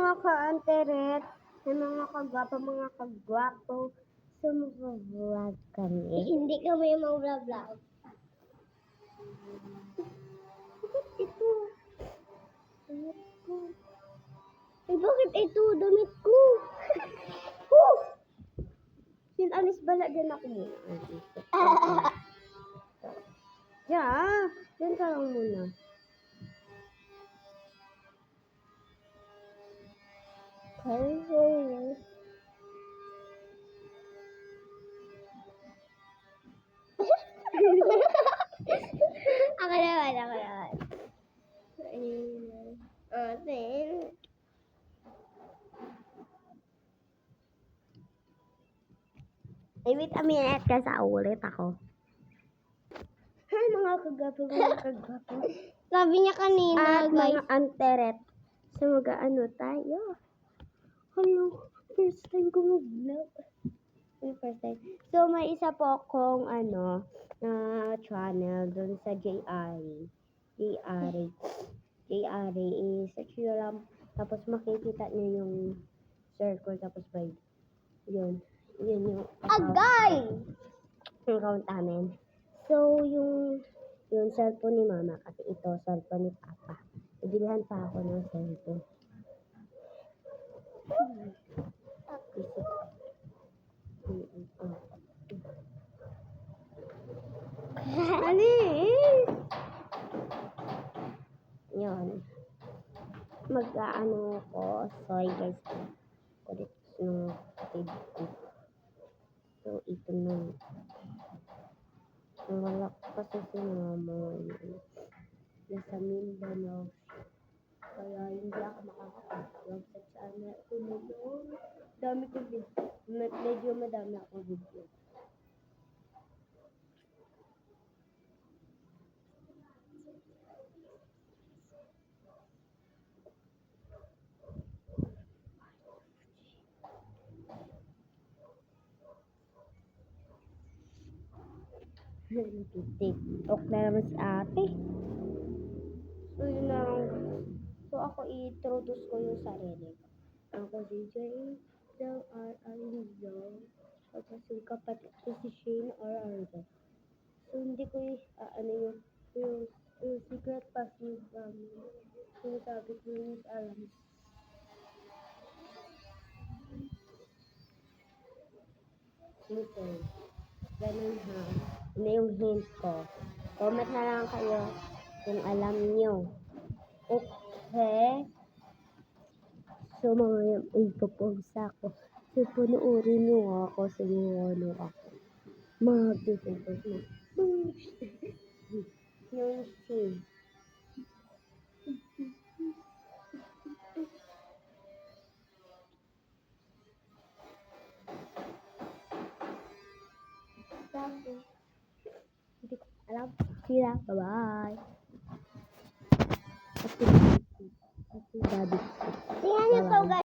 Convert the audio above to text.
mga ka-anteret, sa mga kagwapo, sumvlog kami. Hindi kami mag-vlog. Ito. Damit ko. Ay, bakit ito? Damit ko. Oh! Alis bala din ako muna. Diyan ka lang muna. Ako naman. Then, wait a minute kasi ulit ako. Hi mga kagwapo. sabi niya kanina, At guys. mga anteret. So mag-ano tayo? Hello, first time ko mag-vlog. First time. So may isa po akong channel dun sa JRE. JRE is search nyo lang. Tapos makikita nyo yung circle. Tapos by yun yung Agay! account namin. So yung cellphone ni mama kasi ito cellphone ni papa. Ibilhan pa ako ng cellphone. Alis! Yun. Mag-ano ko. Sorry guys. Kulit ng kapatid ko. So, ito na. Wala kasi si mama. Nasa Mindanao. Kaya hindi ako makakapag-vlog sa channel ko ngayon. Dami ko video. Medyo madami ako video. TikTok na naman si ate. So, yun lang. So, ako i-introduce ko yung sarili ko. Ako si Jay ng R.R. Tapos yung kapatid ko si Shane R.R. So, hindi ko yung secret password namin. So, sabi ko yung alam. Ito. Ganun ha. Hindi yung hint ko. Comment na lang kayo kung alam nyo. Okay? So, mga ipopost ako. So, punuorin nyo ako sa ano ako. Mag-ipopost mo. Yung scene. Hindi ko alam. Sila. Bye-bye. At daddy. Tingnan niyo to, guys.